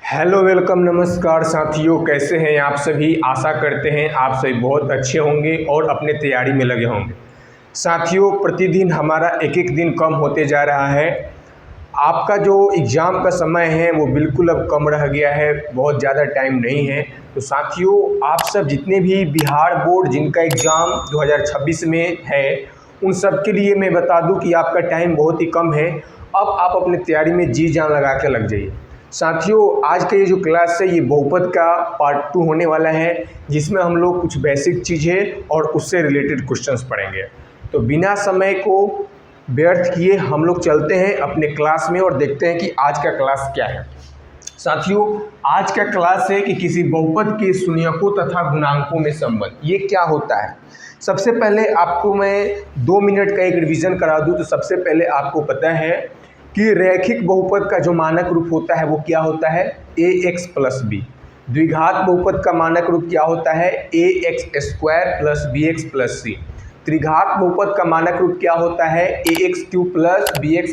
Hello welcome नमस्कार साथियों, कैसे हैं आप सभी। आशा करते हैं आप सभी बहुत अच्छे होंगे और अपने तैयारी में लगे होंगे। साथियों, प्रतिदिन हमारा एक एक दिन कम होते जा रहा है। आपका जो एग्ज़ाम का समय है वो बिल्कुल अब कम रह गया है, बहुत ज़्यादा टाइम नहीं है। तो साथियों, आप सब जितने भी बिहार बोर्ड जिनका एग्ज़ाम 2026 में है, उन सब के लिए मैं बता दूं कि आपका टाइम बहुत ही कम है। अब आप अपनी तैयारी में जी जान लगा के लग जाइए। साथियों, आज का ये जो क्लास है ये बहुपद का पार्ट 2 होने वाला है, जिसमें हम लोग कुछ बेसिक चीज़ें और उससे रिलेटेड क्वेश्चंस पढ़ेंगे। तो बिना समय को व्यर्थ किए हम लोग चलते हैं अपने क्लास में और देखते हैं कि आज का क्लास क्या है। साथियों, आज का क्लास है कि किसी बहुपद के शून्यकों तथा गुणांकों में संबंध, ये क्या होता है। सबसे पहले आपको मैं 2 मिनट का एक रिवीजन करा दूं। तो सबसे पहले आपको पता है कि रैखिक बहुपद का जो मानक रूप होता है वो क्या होता है, ax प्लस बी। द्विघात बहुपद का मानक रूप क्या होता है, ax square plus bx plus c. त्रिघात बहुपद का मानक रूप क्या होता है, ax cube plus bx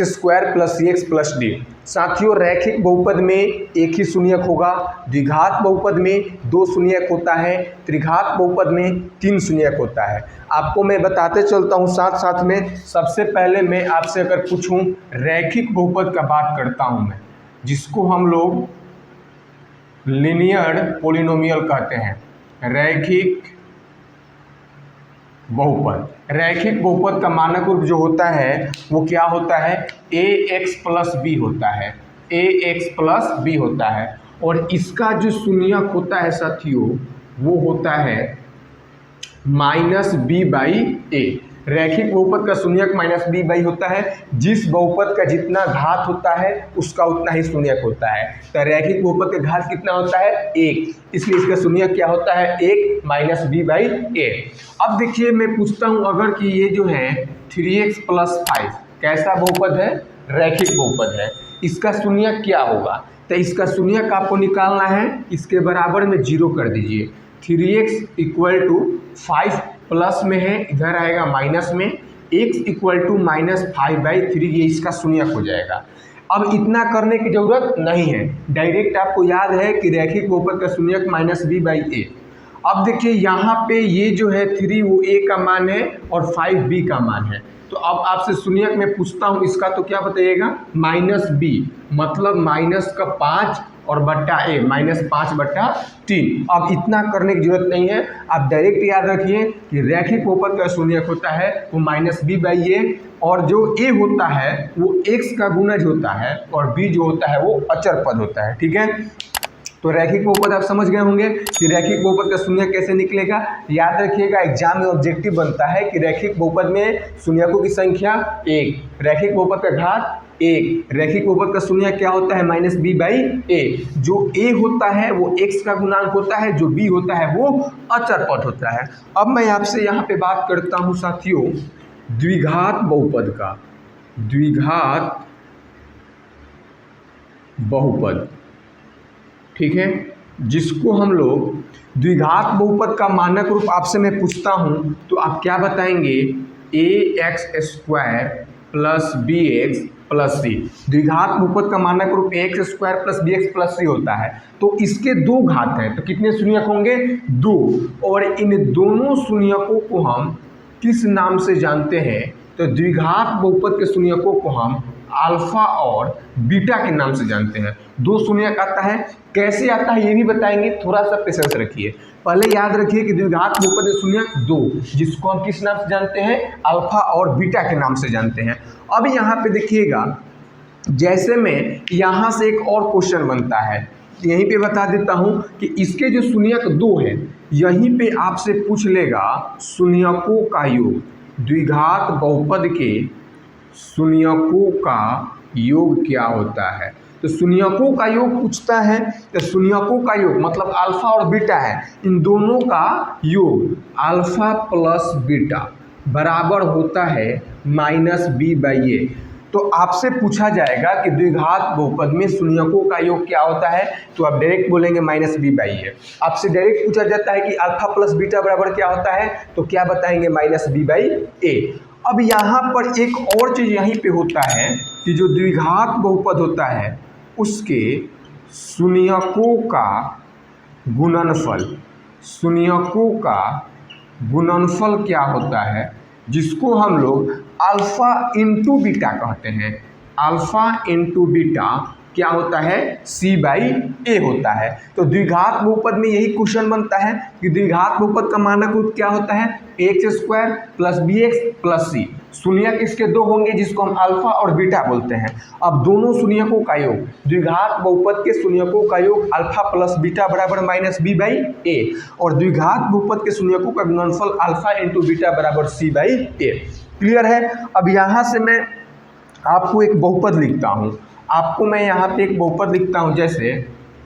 square plus cx plus d. साथियों, रैखिक बहुपद में एक ही शून्यक होगा, द्विघात बहुपद में 2 शून्यक होता है, त्रिघात बहुपद में 3 शून्यक होता है। आपको मैं बताते चलता हूँ साथ साथ में। सबसे पहले मैं आपसे अगर पूछूं, रैखिक बहुपद का बात करता हूँ मैं, जिसको हम लोग लीनियर पॉलिनोमियल कहते हैं। रैखिक बहुपद, रैखिक बहुपद का मानक रूप जो होता है वो क्या होता है, ax प्लस बी होता है, ax प्लस बी होता है। और इसका जो शून्यक होता है साथियों वो होता है माइनस बी बाई ए। रैखिक बहुपद का शून्यक माइनस बी बाई होता है। जिस बहुपद का जितना घात होता है उसका उतना ही शून्यक होता है। तो रैखिक बहुपद का घात कितना होता है, 1, इसलिए इसका शून्यक क्या होता है, 1 माइनस बी बाई ए। अब देखिए, मैं पूछता हूं अगर कि ये जो है 3x प्लस 5 कैसा बहुपद है, रैखिक बहुपद है, इसका शून्यक क्या होगा। तो इसका शून्यक आपको निकालना है, इसके बराबर में 0 कर दीजिए। 3x इक्वल टू 5 प्लस में है, इधर आएगा माइनस में, x इक्वल टू माइनस 5/3, ये इसका शून्यक हो जाएगा। अब इतना करने की जरूरत नहीं है, डायरेक्ट आपको याद है कि रैखिक बहुपद का शून्यक माइनस बी बाई ए। अब देखिए यहाँ पे ये जो है 3 वो a का मान है और 5 b का मान है। तो अब आपसे शून्यक में पूछता हूँ इसका, तो क्या बताइएगा, माइनस बी, मतलब माइनस का 5 और बट्टा ए, माइनस 5/3। अब इतना करने की जरूरत नहीं है, आप डायरेक्ट याद रखिए कि रैखिक बहुपद का शून्यक होता है वो माइनस बी बाई ए, और जो ए होता है वो x का गुणज होता है और b जो होता है वो अचर पद होता है। ठीक है, तो रैखिक बहुपद आप समझ गए होंगे कि रैखिक बहुपद का शून्यक कैसे निकलेगा। याद रखिएगा, एग्जाम में ऑब्जेक्टिव बनता है कि रैखिक बहुपद में शून्यकों की संख्या 1, रैखिक बहुपद का घात 1, रैखिक बहुपद का शून्यक क्या होता है, माइनस बी बाई ए। जो a होता है वो x का गुणांक होता है, जो b होता है वो अचर पद होता है। अब मैं आपसे यहाँ पे बात करता हूँ साथियों द्विघात बहुपद का। द्विघात बहुपद, ठीक है, जिसको हम लोग द्विघात बहुपद का मानक रूप आपसे मैं पूछता हूं तो आप क्या बताएंगे, ax square plus bx plus c. द्विघात बहुपद का मानक रूप ax square plus bx plus c होता है। तो इसके 2 घात हैं, तो कितने शून्यक होंगे, 2। और इन दोनों शून्यकों को हम किस नाम से जानते हैं, तो द्विघात बहुपद के शून्यकों को हम अल्फा और बीटा के नाम से जानते हैं। 2 शून्यक आता है, कैसे आता है ये भी बताएंगे, थोड़ा सा पेशेंस रखिए। पहले याद रखिए कि द्विघात बहुपद में शून्यक 2, जिसको हम किस नाम से जानते हैं, अल्फा और बीटा के नाम से जानते हैं। अब यहाँ पे देखिएगा, जैसे में यहाँ से एक और क्वेश्चन बनता है, यहीं पे बता देता हूँ कि इसके जो शून्यक 2 है, यहीं पे आपसे पूछ लेगा शून्यकों का योग। द्विघात बहुपद के शून्यकों का योग क्या होता है, तो शून्यकों का योग पूछता है। तो शून्यकों का योग मतलब अल्फा और बीटा है, इन दोनों का योग अल्फा प्लस बीटा बराबर होता है माइनस बी बाई ए। तो आपसे पूछा जाएगा कि द्विघात बहुपद में शून्यकों का योग क्या होता है, तो आप डायरेक्ट बोलेंगे माइनस बी बाई ए। आपसे डायरेक्ट पूछा जाता है कि अल्फा प्लस बीटा बराबर क्या होता है, तो क्या बताएंगे, माइनस बी बाई ए। अब यहाँ पर एक और चीज़ यहीं पे होता है कि जो द्विघात बहुपद होता है उसके शून्यकों का गुणनफल, शून्यकों का गुणनफल क्या होता है, जिसको हम लोग अल्फ़ा इंटू बीटा कहते हैं। अल्फ़ा इंटू बीटा क्या होता है, C/A होता है। तो द्विघात बहुपद में यही क्वेश्चन बनता है कि द्विघात बहुपद का मानक रूप क्या होता है, ax² + bx + c। शून्यक इसके दो होंगे जिसको हम अल्फा और बीटा बोलते हैं। अब दोनों शून्यकों का योग, द्विघात बहुपद के शून्यकों का योग अल्फा प्लस बीटा बराबर -b/a और द्विघात बहुपद के शून्यकों का गुणनफल अल्फा इंटू बीटा बराबर C/A। क्लियर है। अब यहाँ से मैं आपको एक बहुपद लिखता हूँ, आपको मैं यहाँ पे एक बहुपद लिखता हूँ, जैसे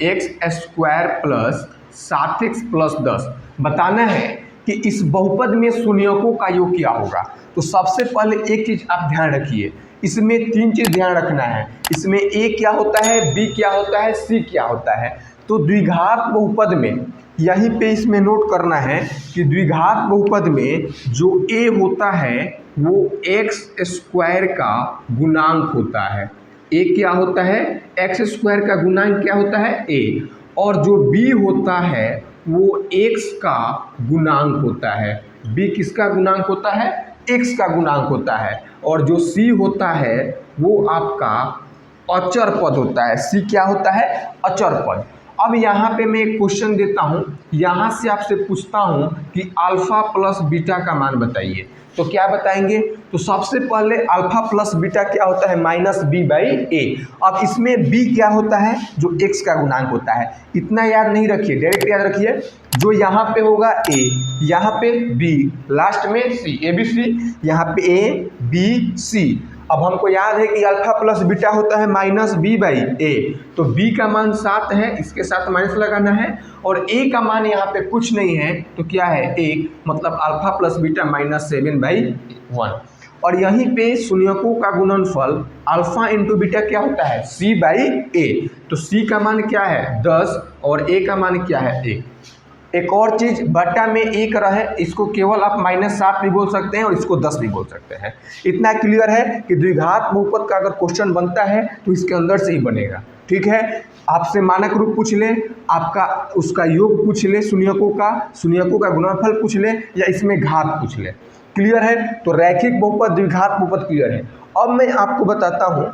x² + 7x + 10। बताना है कि इस बहुपद में शून्यकों का योग क्या होगा। तो सबसे पहले एक चीज़ आप ध्यान रखिए, इसमें तीन चीज़ ध्यान रखना है। इसमें a क्या होता है, b क्या होता है, c क्या होता है। तो द्विघात बहुपद में यहीं पे इसमें नोट करना है कि द्विघात बहुपद में जो a होता है वो x² का गुणांक होता है। a क्या होता है, x² का गुणांक क्या होता है, a। और जो b होता है वो x का गुणांक होता है। b किसका गुणांक होता है, x का गुणांक होता है। और जो c होता है वो आपका अचर पद होता है। c क्या होता है, अचर पद। अब यहाँ पे मैं एक क्वेश्चन देता हूँ, यहाँ से आपसे पूछता हूँ कि अल्फा प्लस बीटा का मान बताइए। तो क्या बताएंगे, तो सबसे पहले अल्फा प्लस बीटा क्या होता है, -b/a। अब इसमें b क्या होता है, जो x का गुणांक होता है। इतना याद नहीं रखिए, डायरेक्ट याद रखिए, जो यहाँ पे होगा a, यहाँ पे b, लास्ट में c, ABC, यहाँ पे a b c। अब हमको याद है कि अल्फा प्लस बीटा होता है -b/a। तो b का मान 7 है, इसके साथ माइनस लगाना है। और a का मान यहाँ पे कुछ नहीं है, तो क्या है 1, मतलब अल्फा प्लस बीटा -7/1। और यहीं पे शून्यकों का गुणनफल अल्फा इंटू बीटा क्या होता है, C/A। तो c का मान क्या है 10 और a का मान क्या है 1। एक और चीज़, बटा में 1 रहे, इसको केवल आप -7 भी बोल सकते हैं और इसको 10 भी बोल सकते हैं। इतना क्लियर है कि द्विघात बहुपद का अगर क्वेश्चन बनता है तो इसके अंदर से ही बनेगा। ठीक है, आपसे मानक रूप पूछ ले, आपका उसका योग पूछ ले, शून्यकों का गुणनफल पूछ ले, या इसमें घात पूछ ले। क्लियर है। तो रैखिक बहुपद, द्विघात बहुपद क्लियर है। अब मैं आपको बताता हूँ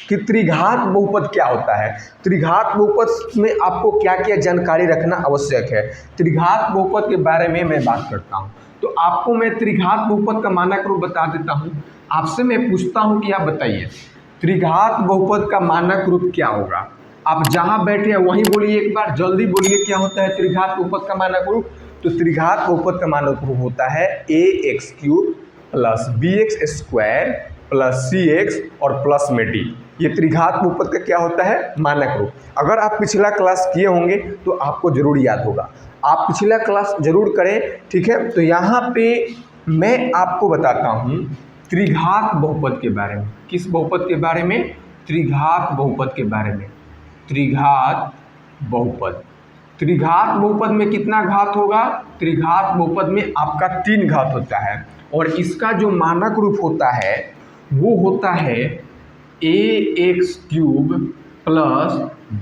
कि त्रिघात बहुपद क्या होता है। त्रिघात बहुपद में आपको क्या क्या जानकारी रखना आवश्यक है, त्रिघात बहुपद के बारे में मैं बात करता हूँ। तो आपको मैं त्रिघात बहुपद का मानक रूप बता देता हूँ। आपसे मैं पूछता हूँ कि आप बताइए त्रिघात बहुपद का मानक रूप क्या होगा। आप जहाँ बैठे हैं वहीं बोलिए, एक बार जल्दी बोलिए क्या होता है त्रिघात बहुपद का मानक रूप। तो त्रिघात बहुपद का मानक रूप होता है ax³ + bx² + cx और प्लस में d। ये त्रिघात बहुपद का क्या होता है, मानक रूप। अगर आप पिछला क्लास किए होंगे तो आपको जरूर याद होगा, आप पिछला क्लास जरूर करें। ठीक है, तो यहाँ पे मैं आपको बताता हूँ त्रिघात बहुपद के बारे में। किस बहुपद के बारे में, त्रिघात बहुपद के बारे में। त्रिघात बहुपद, त्रिघात बहुपद में कितना घात होगा, त्रिघात बहुपद में आपका 3 घात होता है। और इसका जो मानक रूप होता है वो होता है ax³ +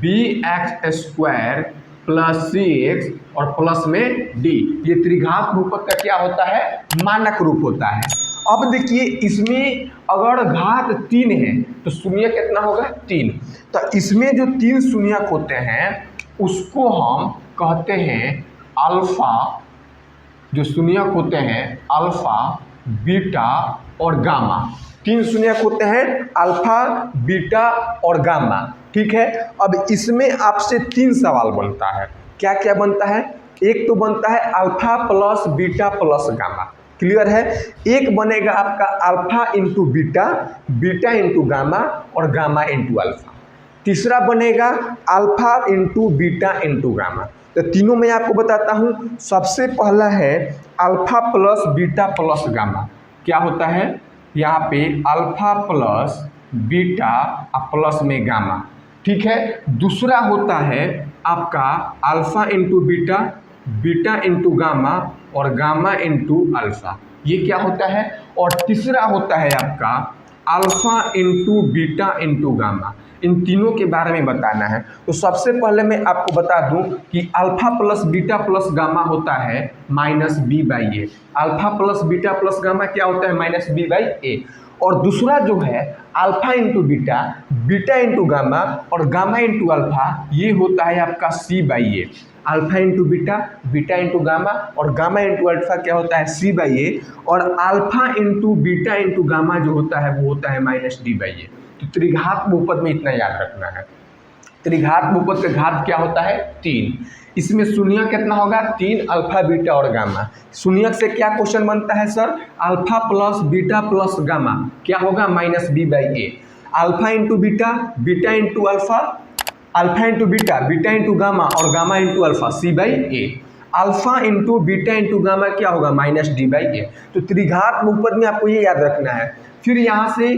bx² + cx और प्लस में d। ये त्रिघात बहुपद का क्या होता है, मानक रूप होता है। अब देखिए इसमें अगर घात 3 है तो शून्य कितना होगा, 3। तो इसमें जो 3 शून्यक होते हैं उसको हम कहते हैं अल्फा। जो शून्यक होते हैं अल्फा, बीटा और गामा। 3 शून्यक होते हैं अल्फा, बीटा और गामा। ठीक है, अब इसमें आपसे 3 सवाल बनता है। क्या क्या बनता है, एक तो बनता है alpha plus beta plus gamma. Clear है। एक बनेगा आपका alpha into beta, beta into gamma और गामा इंटू अल्फा। तीसरा बनेगा alpha into beta into gamma. तो तीनों मैं आपको बताता हूँ। सबसे पहला है alpha plus beta plus gamma. क्या होता है, यहाँ पे अल्फा प्लस बीटा प्लस में गामा। ठीक है। दूसरा होता है आपका alpha into beta, beta into gamma और गामा इंटू अल्फा। ये क्या होता है। और तीसरा होता है आपका alpha into beta into gamma. इन तीनों के बारे में बताना है। तो सबसे पहले मैं आपको बता दूं कि alpha plus beta plus gamma होता है minus B by A. Alpha plus beta plus gamma क्या होता है, माइनस बी बाई ए। और दूसरा जो है alpha into beta, beta into gamma और गामा इंटू अल्फा, ये होता है आपका c by A. Alpha into beta, beta into gamma और गामा इंटू अल्फा क्या होता है, सी बाई ए। और alpha into beta into gamma जो होता है वो होता है माइनस डी बाई ए। तो त्रिघात बहुपद में इतना याद रखना है। त्रिघात बहुपद का घात क्या होता है, 3। इसमें शून्यक कितना होगा, 3 अल्फा बीटा और गामा। शून्यक से क्या क्वेश्चन बनता है sir, alpha plus beta plus gamma क्या होगा, minus B by A. Alpha into beta, beta into alpha, alpha into beta, beta into gamma और gamma into alpha, c by A. Alpha into beta into gamma क्या होगा, minus D by a. तो त्रिघात बहुपद में आपको ये याद रखना है। फिर यहाँ से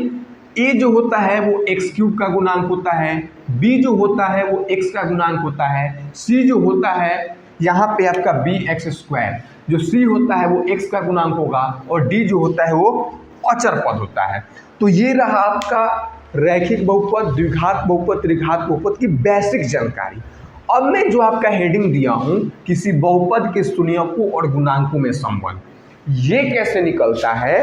ए जो होता है वो एक्स क्यूब का गुणांक होता है, बी जो होता है वो एक्स का गुणांक होता है, सी जो होता है यहाँ पे आपका बी एक्स स्क्वायर, जो सी होता है वो एक्स का गुणांक होगा और डी जो होता है वो अचर पद होता है। तो ये रहा आपका रैखिक बहुपद, द्विघात बहुपद, त्रिघात बहुपद की बेसिक जानकारी। अब मैं जो आपका हेडिंग दिया हूँ किसी बहुपद के शून्यकों और गुणांकों में संबंध, ये कैसे निकलता है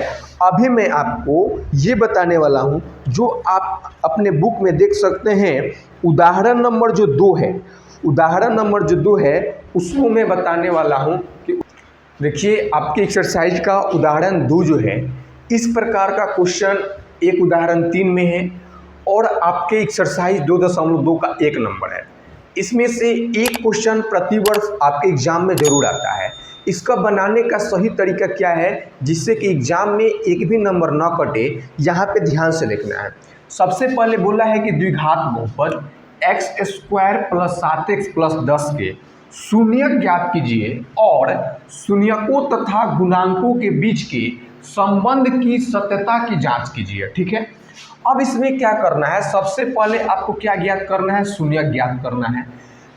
अभी मैं आपको ये बताने वाला हूँ, जो आप अपने बुक में देख सकते हैं। उदाहरण नंबर जो 2 है, उदाहरण नंबर जो 2 है उसको मैं बताने वाला हूँ कि देखिए आपके एक्सरसाइज का उदाहरण 2 जो है, इस प्रकार का क्वेश्चन एक उदाहरण 3 में है और आपके एक्सरसाइज 2.2 का 1 नंबर है। इसमें से एक क्वेश्चन प्रतिवर्ष आपके एग्जाम में जरूर आता है। इसका बनाने का सही तरीका क्या है जिससे कि एग्जाम में एक भी नंबर ना कटे, यहाँ पे ध्यान से देखना है। सबसे पहले बोला है कि द्विघात बहुपद x square plus 7x plus 10 के शून्यक ज्ञात कीजिए और शून्यकों तथा गुणांकों के बीच के संबंध की सत्यता की जांच कीजिए। ठीक है, अब इसमें क्या करना है, सबसे पहले आपको क्या ज्ञात करना है, शून्यक ज्ञात करना है।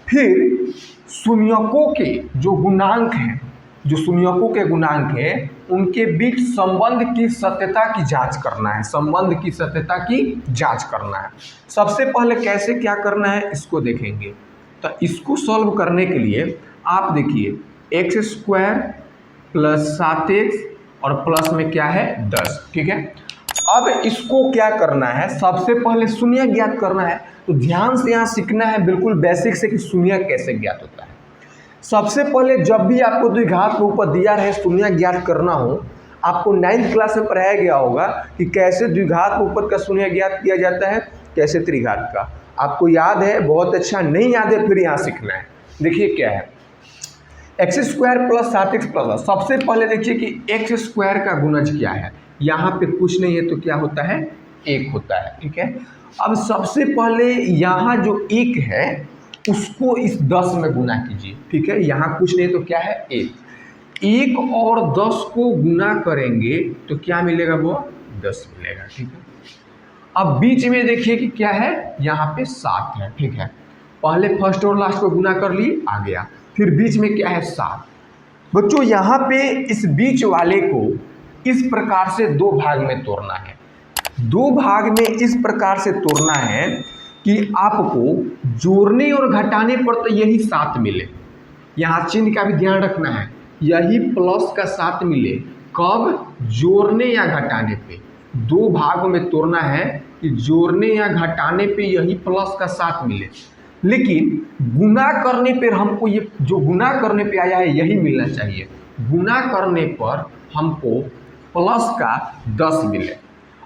फिर शून्यकों के जो गुणांक हैं, जो शून्यकों के गुणांक है उनके बीच संबंध की सत्यता की जांच करना है, संबंध की सत्यता की जांच करना है। सबसे पहले कैसे क्या करना है इसको देखेंगे। तो इसको सॉल्व करने के लिए आप देखिए एक्स स्क्वायर प्लस 7x और प्लस में क्या है 10। ठीक है, अब इसको क्या करना है, सबसे पहले शून्य ज्ञात करना है। तो ध्यान से यहाँ सीखना है बिल्कुल बेसिक से कि शून्य कैसे ज्ञात होता है। सबसे पहले जब भी आपको द्विघात बहुपद दिया रहे शून्य ज्ञात करना हो, आपको 9th क्लास में पढ़ाया गया होगा कि कैसे द्विघात बहुपद का शून्य ज्ञात किया जाता है, कैसे त्रिघात का। आपको याद है, बहुत अच्छा, नहीं याद है फिर यहाँ सीखना है। देखिए क्या है, x square plus 7x plus, सबसे पहले देखिए कि एक्स स्क्वायर का गुणज क्या है। यहाँ पे कुछ नहीं है तो क्या होता है, 1 होता है। ठीक है, अब सबसे पहले यहाँ जो 1 है उसको इस 10 में गुना कीजिए। ठीक है, यहाँ कुछ नहीं तो क्या है 1 और 10 को गुना करेंगे तो क्या मिलेगा, वो 10 मिलेगा। ठीक है, अब बीच में देखिए कि क्या है, यहाँ पे 7 है। ठीक है, पहले फर्स्ट और लास्ट को गुना कर लिए, आ गया। फिर बीच में क्या है 7। बच्चों यहाँ पे इस बीच वाले को इस प्रकार से 2 भाग में तोड़ना है। 2 भाग में इस प्रकार से तोड़ना है कि आपको जोड़ने और घटाने पर तो यही 7 मिले। यहाँ चिन्ह का भी ध्यान रखना है, यही प्लस का 7 मिले। कब, जोड़ने या घटाने पे। 2 भागों में तोड़ना है कि जोड़ने या घटाने पे यही प्लस का 7 मिले, लेकिन गुना करने पर हमको ये जो गुना करने पे आया है यही मिलना चाहिए। गुना करने पर हमको प्लस का 10 मिले।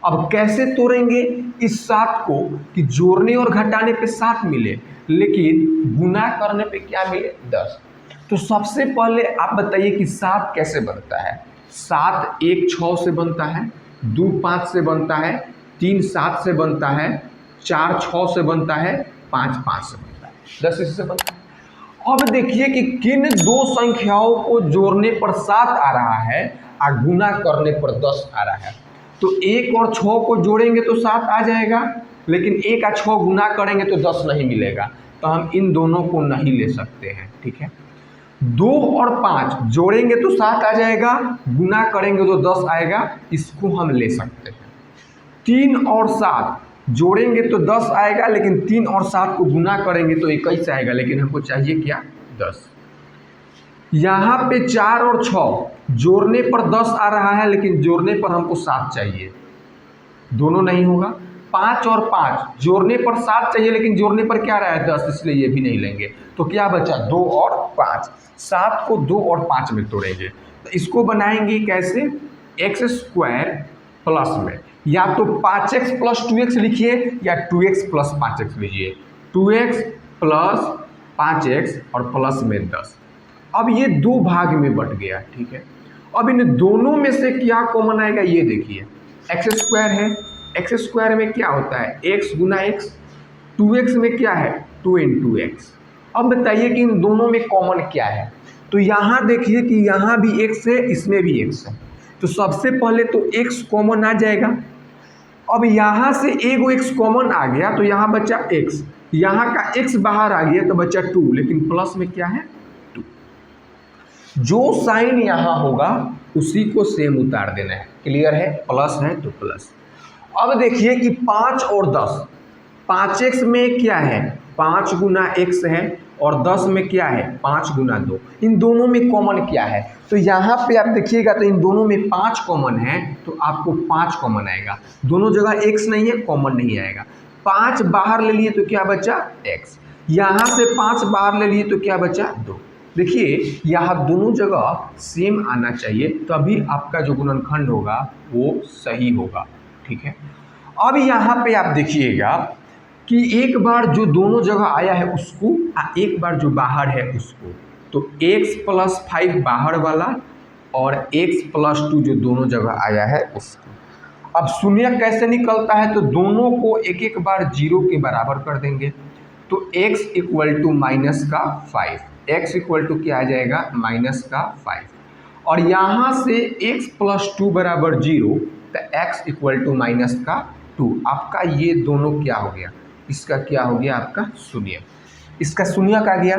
अब कैसे तोड़ेंगे इस 7 को कि जोड़ने और घटाने पे 7 मिले लेकिन गुना करने पे क्या मिले, 10। तो सबसे पहले आप बताइए कि 7 कैसे बनता है। 7 1 6 से बनता है, 2 5 से बनता है, 3 7 से बनता है, 4 6 से बनता है, 5 5 से बनता है, 10 इससे बनता है। अब देखिए कि किन 2 संख्याओं को जोड़ने पर 7 आ रहा है और गुना करने पर 10 आ रहा है। तो 1 और 6 को जोड़ेंगे तो 7 आ जाएगा, लेकिन 1 और 6 गुना करेंगे तो 10 नहीं मिलेगा। तो हम इन दोनों को नहीं ले सकते हैं। ठीक है, 2 और 5 जोड़ेंगे तो 7 आ जाएगा, गुना करेंगे तो 10 आएगा, इसको हम ले सकते हैं। 3 और 7 जोड़ेंगे तो 10 आएगा, लेकिन 3 और 7 को गुना करेंगे तो 21 आएगा, लेकिन हमको चाहिए क्या 10। यहाँ पे 4 और 6 जोड़ने पर 10 आ रहा है, लेकिन जोड़ने पर हमको 7 चाहिए, दोनों नहीं होगा। 5 और 5 जोड़ने पर 7 चाहिए, लेकिन जोड़ने पर क्या रहा है 10, इसलिए ये भी नहीं लेंगे। तो क्या बचा 2 और 5, 7 को 2 और 5 में तोड़ेंगे। तो इसको बनाएंगे कैसे, एक्स स्क्वायर प्लस में या तो 5x प्लस 2x लिखिए या 2x प्लस 5x लीजिए। 2x प्लस 5x और प्लस में 10। अब ये 2 भाग में बट गया, ठीक है। अब इन दोनों में से क्या कॉमन आएगा ये देखिए, एक्स स्क्वायर है, एक्स स्क्वायर में क्या होता है x गुना x, 2x में क्या है 2 इंटू एक्स। अब बताइए कि इन दोनों में कॉमन क्या है। तो यहाँ देखिए कि यहाँ भी x है, इसमें भी x है, तो सबसे पहले तो x कॉमन आ जाएगा। अब यहाँ से एगो x कॉमन आ गया तो यहाँ बचा x, यहाँ का x बाहर आ गया तो बचा 2, लेकिन प्लस में क्या है 2। जो साइन यहाँ होगा उसी को सेम उतार देना है, क्लियर है, प्लस है तो प्लस। अब देखिए कि 5 और 10, 5x में क्या है 5 गुना x है, और 10 में क्या है 5 गुना 2, इन दोनों में कॉमन क्या है। तो यहाँ पे आप देखिएगा तो इन दोनों में 5 कॉमन है, तो आपको 5 कॉमन आएगा, दोनों जगह x नहीं है, कॉमन नहीं आएगा। 5 बाहर ले लिए तो क्या बचा x, यहाँ से 5 बाहर ले लिए तो क्या बचा 2। देखिए यहाँ दोनों जगह सेम आना चाहिए, तभी आपका जो गुणनखंड होगा वो सही होगा, ठीक है। अब यहाँ पे आप देखिएगा कि एक बार जो दोनों जगह आया है उसको, एक बार जो बाहर है उसको, तो x प्लस 5 बाहर वाला और x प्लस 2 जो दोनों जगह आया है उसको। अब शून्य कैसे निकलता है, तो दोनों को एक एक बार 0 के बराबर कर देंगे, तो x इक्वल टू माइनस का 5, x इक्वल टू क्या आ जाएगा माइनस का 5, और यहाँ से x प्लस 2 बराबर 0, तो x इक्वल टू माइनस का 2। आपका ये दोनों क्या हो गया, इसका क्या हो गया आपका शून्य, इसका शून्य का गया,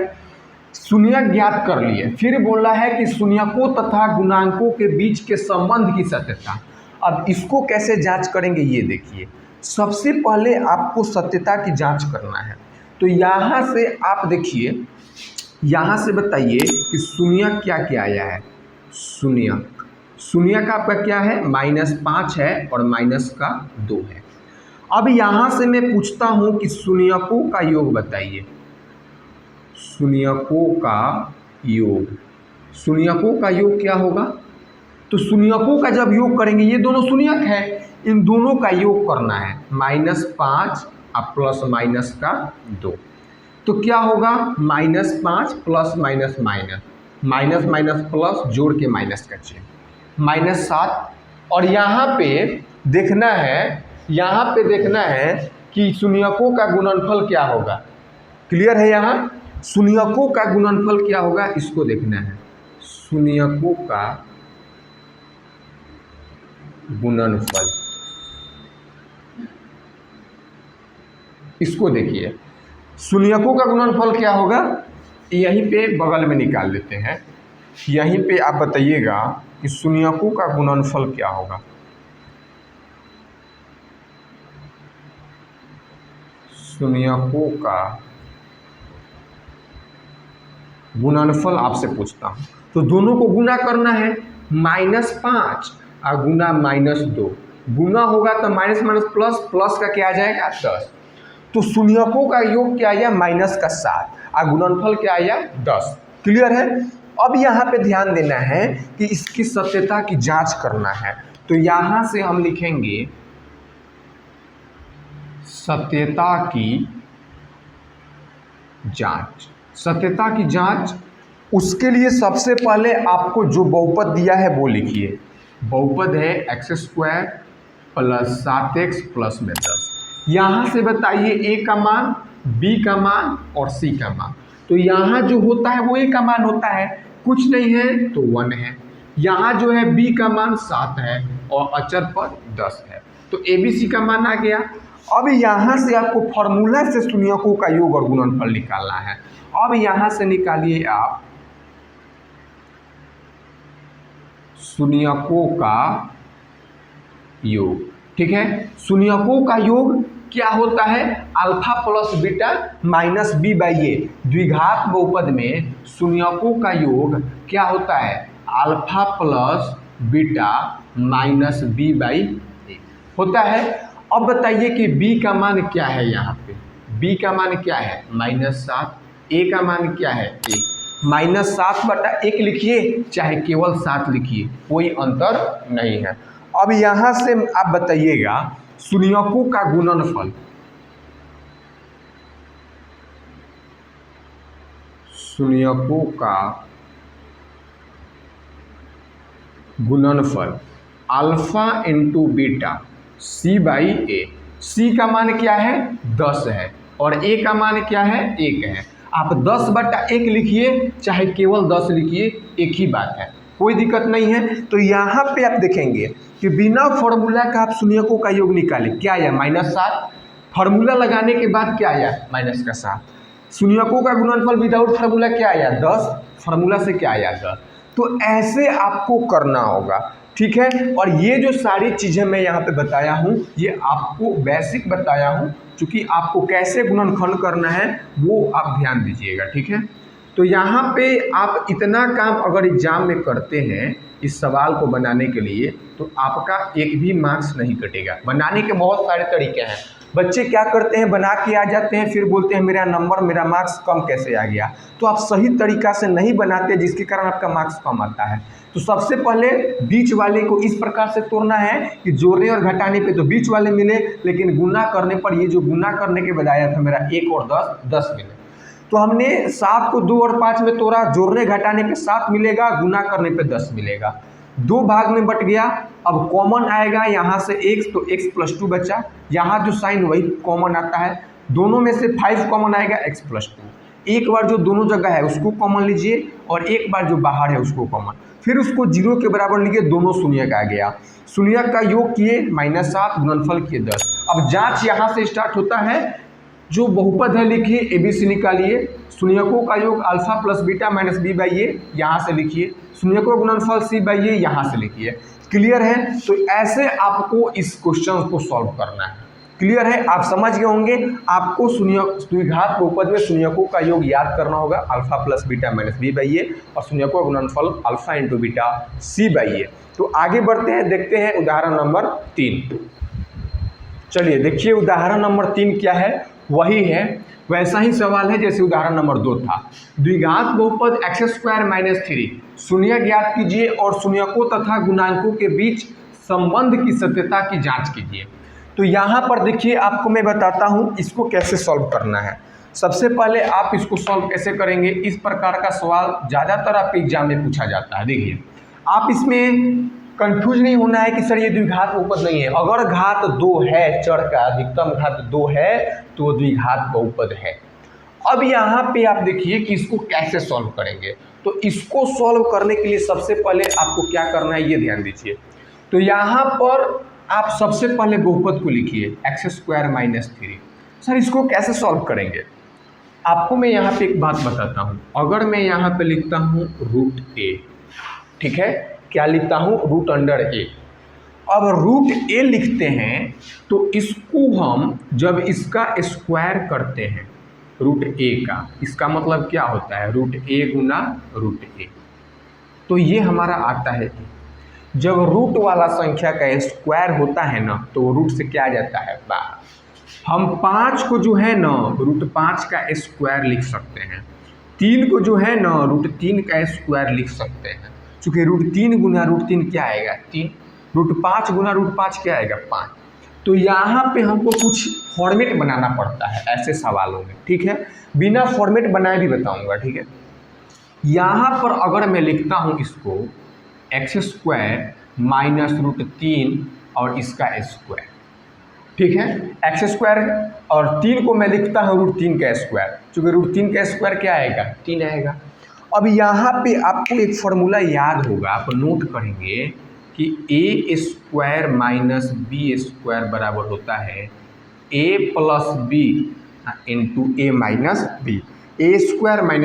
शून्य ज्ञात कर लिए। फिर बोला है कि शून्यकों तथा गुणांकों के बीच के संबंध की सत्यता। अब इसको कैसे जांच करेंगे ये देखिए, सबसे पहले आपको सत्यता की जांच करना है। तो यहाँ से आप देखिए, यहाँ से बताइए कि शून्य क्या क्या आया है, शून्य, शून्य का आपका क्या है -5 है और माइनस का 2 है। अब यहाँ से मैं पूछता हूँ कि शून्यकों का योग बताइए, शून्यकों का योग, शून्यकों का योग क्या होगा, तो शून्यकों का जब योग करेंगे, ये दोनों शून्यक है, इन दोनों का योग करना है, -5 और प्लस माइनस का 2, तो क्या होगा -5 plus minus minus, minus minus plus जोड़ के माइनस का चिन्ह, -7। और यहाँ पे देखना है, यहाँ पे देखना है कि शून्यकों का गुणनफल क्या होगा, क्लियर है। यहाँ शून्यकों का गुणनफल क्या होगा इसको देखना है, शून्यकों का गुणनफल, इसको देखिए, शून्यकों का गुणनफल क्या होगा, यहीं पे बगल में निकाल लेते हैं। यहीं पे आप बताइएगा कि शून्यकों का गुणनफल क्या होगा। शून्यकों का गुणनफल आपसे पूछता हूँ, तो दोनों को गुना करना है, -5 और गुना -2, गुना होगा तो माइनस माइनस प्लस, प्लस का क्या आ जाएगा 10। तो शून्यकों का योग क्या आया -7 और गुणनफल क्या आया 10, क्लियर है। अब यहाँ पे ध्यान देना है कि इसकी सत्यता की जांच करना है, तो यहाँ से हम लिखेंगे सत्यता की जांच। सत्यता की जांच, उसके लिए सबसे पहले आपको जो बहुपद दिया है वो लिखिए, बहुपद है x² प्लस 7x प्लस में 10। यहाँ से बताइए a का मान, b का मान और c का मान। तो यहाँ जो होता है वो a का मान होता है, कुछ नहीं है तो 1 है। यहाँ जो है b का मान 7 है और अचर पर 10 है, तो abc का मान आ गया। अब यहाँ से आपको फॉर्मूला से शून्यकों का योग और गुणनफल निकालना है। अब यहाँ से निकालिए आप शून्यकों का योग। ठीक है, शून्यकों का योग क्या होता है? Alpha plus beta minus B by a. द्विघात बहुपद में शून्यकों का योग क्या होता है? Alpha plus beta minus B by a होता है। अब बताइए कि b का मान क्या है? यहाँ पे b का मान क्या है? -7। a का मान क्या है? 1। -7/1 लिखिए चाहे केवल 7 लिखिए, कोई अंतर नहीं है। अब यहाँ से आप बताइएगा शून्यकों का गुणनफल। शून्यकों का गुणनफल alpha into beta c by A. c का मान क्या है? 10 है और a का मान क्या है? 1 है। आप 10/1 लिखिए चाहे केवल 10 लिखिए, एक ही बात है, कोई दिक्कत नहीं है। तो यहाँ पे आप देखेंगे कि बिना फॉर्मूला का आप शून्यकों का योग निकालें, क्या आया? -7। फार्मूला लगाने के बाद क्या आया? -7। शून्यकों का गुणनफल विदाउट फार्मूला क्या आया? 10। फार्मूला से क्या आया? 10। तो ऐसे आपको करना होगा, ठीक है। और ये जो सारी चीज़ें मैं यहाँ पे बताया हूँ, ये आपको बेसिक बताया हूँ, क्योंकि आपको कैसे गुणनखंड करना है वो आप ध्यान दीजिएगा, ठीक है। तो यहाँ पे आप इतना काम अगर एग्जाम में करते हैं इस सवाल को बनाने के लिए, तो आपका एक भी मार्क्स नहीं कटेगा। बनाने के बहुत सारे तरीके हैं। बच्चे क्या करते हैं, बना के आ जाते हैं, फिर बोलते हैं मेरा नंबर, मेरा मार्क्स कम कैसे आ गया। तो आप सही तरीका से नहीं बनाते, जिसके कारण आपका मार्क्स कम आता है। तो सबसे पहले बीच वाले को इस प्रकार से तोड़ना है कि जोड़ने और घटाने पे तो बीच वाले मिले, लेकिन गुना करने पर ये जो गुना करने के बजाय था मेरा 1 और 10 मिले। तो हमने 7 को 2 और 5 में तोड़ा, जोड़ने घटाने पे 7 मिलेगा, गुना करने पे 10 मिलेगा। 2 भाग में बट गया। अब कॉमन आएगा यहाँ से x, तो x + 2 बचा। यहाँ जो साइन वही कॉमन आता है, दोनों में से 5 कॉमन आएगा, x + 2। एक बार जो दोनों जगह है उसको कॉमन लीजिए और एक बार जो बाहर है उसको कॉमन, फिर उसको 0 के बराबर लीजिए, दोनों शून्यक आ गया। शून्यक का योग किए -7, गुणनफल किए 10। अब जांच यहाँ से स्टार्ट होता है। जो बहुपद है लिखिए, ABC निकालिए। शून्यकों का योग alpha plus beta minus B by a, यहाँ से लिखिए। शून्यकों गुणनफल c बाई ए, यहाँ से लिखिए। क्लियर है? तो ऐसे आपको इस क्वेश्चन को सॉल्व करना है। क्लियर है? आप समझ गए होंगे। आपको द्विघात बहुपद में शून्यकों का योग याद करना होगा, alpha plus beta minus B by a, और शून्यकों गुणनफल alpha into beta c by a. तो आगे बढ़ते हैं, देखते हैं उदाहरण नंबर 3। चलिए देखिए उदाहरण नंबर 3 क्या है। वही है, वैसा ही सवाल है जैसे उदाहरण नंबर 2 था। द्विघात बहुपद x² - 3 शून्य ज्ञात कीजिए और शून्यकों तथा गुणांकों के बीच संबंध की सत्यता की जांच कीजिए। तो यहाँ पर देखिए आपको मैं बताता हूँ इसको कैसे सॉल्व करना है। सबसे पहले आप इसको सॉल्व कैसे करेंगे, इस प्रकार का सवाल ज़्यादातर आपके एग्जाम में पूछा जाता है। देखिए आप इसमें कंफ्यूज नहीं होना है कि सर ये द्विघात बहुपद नहीं है। अगर घात 2 है, चर का अधिकतम घात 2 है तो द्विघात बहुपद है। अब यहाँ पे आप देखिए कि इसको कैसे सॉल्व करेंगे। तो इसको सॉल्व करने के लिए सबसे पहले आपको क्या करना है ये ध्यान दीजिए। तो यहाँ पर आप सबसे पहले बहुपद को लिखिए x² - 3। सर इसको कैसे सॉल्व करेंगे, आपको मैं यहाँ पे एक बात बताता हूँ। अगर मैं यहाँ पे लिखता हूँ √a, ठीक है, क्या लिखता हूँ, √a। अब √a लिखते हैं तो इसको हम जब इसका स्क्वायर करते हैं √a का, इसका मतलब क्या होता है, √a गुना √a। तो ये हमारा आता है। जब रूट वाला संख्या का स्क्वायर होता है ना, तो रूट से क्या आ जाता है, 12। हम 5 को जो है ना √5 का स्क्वायर लिख सकते हैं। 3 को जो है ना √3 का स्क्वायर लिख सकते हैं, चूँकि √3 गुना √3 क्या आएगा, 3। √5 गुना √5 क्या आएगा, 5। तो यहाँ पे हमको कुछ फॉर्मेट बनाना पड़ता है ऐसे सवालों में, ठीक है। बिना फॉर्मेट बनाए भी बताऊँगा, ठीक है। यहाँ पर अगर मैं लिखता हूँ इसको x² - √3 और इसका स्क्वायर, ठीक है। x² और 3 को मैं लिखता हूँ √3 का स्क्वायर, चूँकि √3 का स्क्वायर क्या आएगा, 3 आएगा। अब यहाँ पे आपको एक फार्मूला याद होगा, आप नोट करेंगे कि a² - b² बराबर होता है a + b into a - b। a²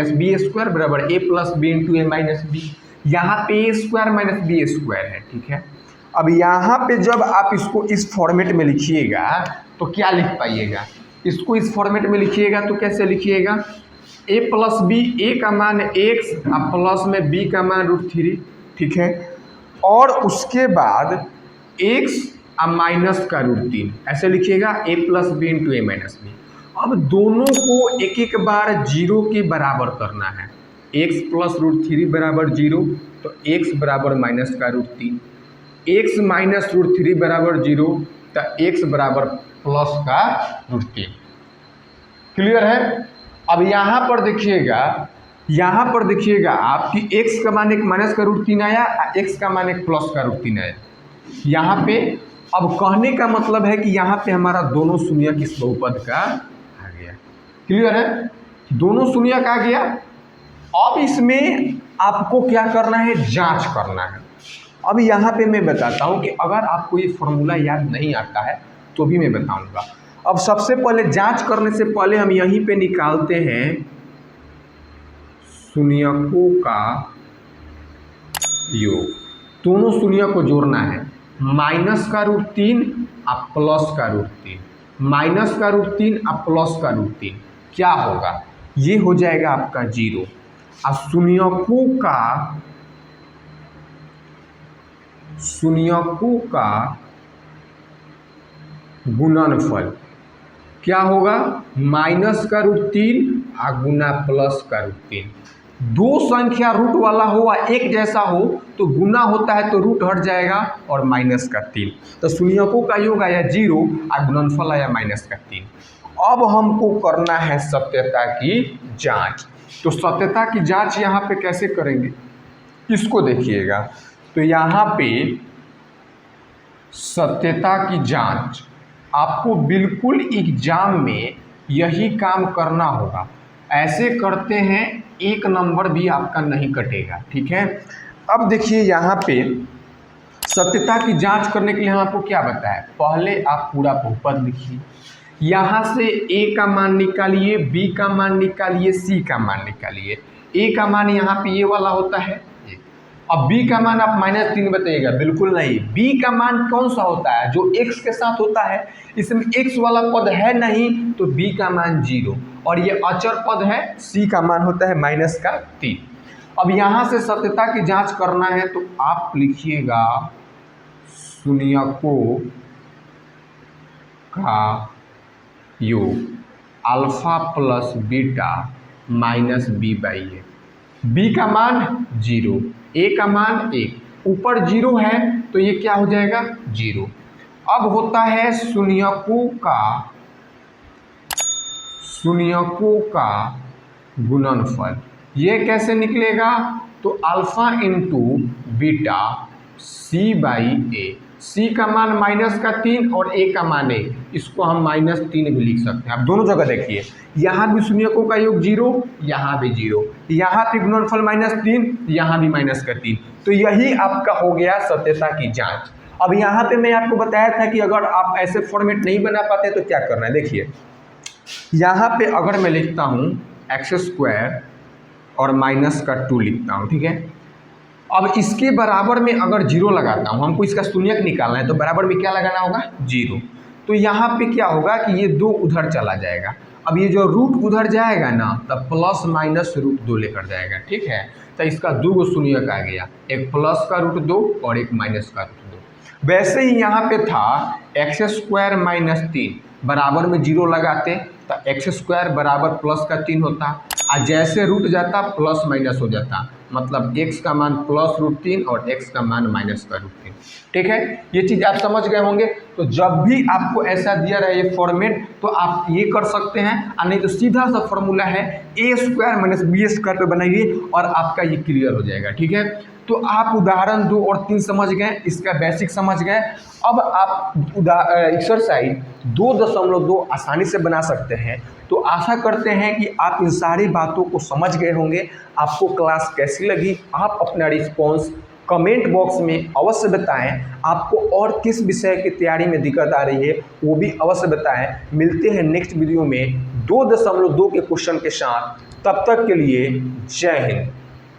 - b² बराबर a + b into a - b। यहाँ पे ए स्क्वायर माइनस बी स्क्वायर है, ठीक है। अब यहाँ पे जब आप इसको इस फॉर्मेट में लिखिएगा तो क्या लिख पाइएगा, इसको इस फॉर्मेट में लिखिएगा तो कैसे लिखिएगा, ए प्लस बी, ए का मान एक्स अब प्लस में बी का मान √3, ठीक है। और उसके बाद एक्स अब माइनस का √3, ऐसे लिखिएगा ए प्लस बी इंटू ए माइनस बी। अब दोनों को एक एक बार 0 के बराबर करना है, x प्लस √3 बराबर 0, तो x बराबर माइनस का √3, x माइनस √3 बराबर 0, तो x बराबर प्लस का √3। क्लियर है। अब यहाँ पर देखिएगा आप कि x का मान एक माइनस का √3 आया, x का मान एक प्लस का √3 आया यहाँ पे। अब कहने का मतलब है कि यहाँ पे हमारा दोनों शून्यक इस बहुपद का आ गया। क्लियर है, दोनों शून्यक आ गया। अब इसमें आपको क्या करना है, जांच करना है। अब यहाँ पे मैं बताता हूँ कि अगर आपको ये फॉर्मूला याद नहीं आता है तो भी मैं बताऊँगा। अब सबसे पहले जांच करने से पहले हम यहीं पे निकालते हैं शून्यकों का योग। दोनों शून्य को जोड़ना है, माइनस का √3 और प्लस का √3, माइनस का √3 और प्लस का √3 क्या होगा, ये हो जाएगा आपका 0। और शून्यकों का गुणनफल क्या होगा, माइनस का √3 और गुना प्लस का √3। दो संख्या रूट वाला हो और एक जैसा हो तो गुना होता है तो रूट हट जाएगा और माइनस का 3, तो शून्यकों का योग आया 0 और गुणनफल आया माइनस का 3। अब हमको करना है सत्यता की जांच। तो सत्यता की जांच यहाँ पे कैसे करेंगे, इसको देखिएगा। तो यहाँ पे सत्यता की जांच आपको बिल्कुल एग्जाम में यही काम करना होगा। ऐसे करते हैं 1 नंबर भी आपका नहीं कटेगा, ठीक है। अब देखिए यहाँ पे सत्यता की जांच करने के लिए हम आपको क्या बताया, पहले आप पूरा बहुपद लिखिए, यहाँ से a का मान निकालिए, b का मान निकालिए, c का मान निकालिए। a का मान यहाँ पे ये वाला होता है, अब b का मान आप -3 बताइएगा, बिल्कुल नहीं। b का मान कौन सा होता है, जो x के साथ होता है, इसमें x वाला पद है नहीं तो b का मान 0, और ये अचर पद है, c का मान होता है -3। अब यहाँ से सत्यता की जांच करना है तो आप लिखिएगा शून्यकों का योग alpha plus beta minus b/a। b का मान 0, a का मान 1, ऊपर 0 है तो ये क्या हो जाएगा 0। अब होता है शून्यकों का गुणनफल, ये कैसे निकलेगा, तो alpha into beta c/a। c का मान -3 और a का मान 1, इसको हम -3 भी लिख सकते हैं। आप दोनों जगह देखिए, यहाँ भी शून्यकों का योग 0, यहाँ भी 0, यहाँ पे गुणनफल -3, यहाँ भी -3। तो यही आपका हो गया सत्यता की जांच। अब यहाँ पे मैं आपको बताया था कि अगर आप ऐसे फॉर्मेट नहीं बना पाते तो क्या करना है। देखिए यहाँ पे अगर मैं लिखता हूँ x² और -2 लिखता हूँ, ठीक है। अब इसके बराबर में अगर 0 लगाता हूँ, हमको इसका शून्यक निकालना है तो बराबर में क्या लगाना होगा 0। तो यहाँ पे क्या होगा कि ये 2 उधर चला जाएगा। अब ये जो रूट उधर जाएगा ना तब प्लस माइनस √2 लेकर जाएगा, ठीक है। तो इसका 2 शून्यक आ गया, एक प्लस का √2 और एक माइनस का √2। वैसे ही यहाँ पे था x² -3 बराबर में 0 लगाते तो x² बराबर प्लस का 3 होता, और जैसे रूट जाता प्लस माइनस हो जाता, मतलब x का मान प्लस √3 और x का मान माइनस का √3, ठीक है। ये चीज़ आप समझ गए होंगे। तो जब भी आपको ऐसा दिया रहे ये फॉर्मेट तो आप ये कर सकते हैं, और नहीं तो सीधा सा फॉर्मूला है a² - b² पे बनाइए और आपका ये क्लियर हो जाएगा, ठीक है। तो आप उदाहरण 2 और 3 समझ गए, इसका बेसिक समझ गए। अब आप एक्सरसाइज 2.2 आसानी से बना सकते हैं। तो आशा करते हैं कि आप इन सारी बातों को समझ गए होंगे। आपको क्लास कैसी लगी, आप अपना रिस्पॉन्स कमेंट बॉक्स में अवश्य बताएं। आपको और किस विषय की तैयारी में दिक्कत आ रही है वो भी अवश्य बताएं। मिलते हैं नेक्स्ट वीडियो में 2.2 के क्वेश्चन के साथ। तब तक के लिए जय हिंद।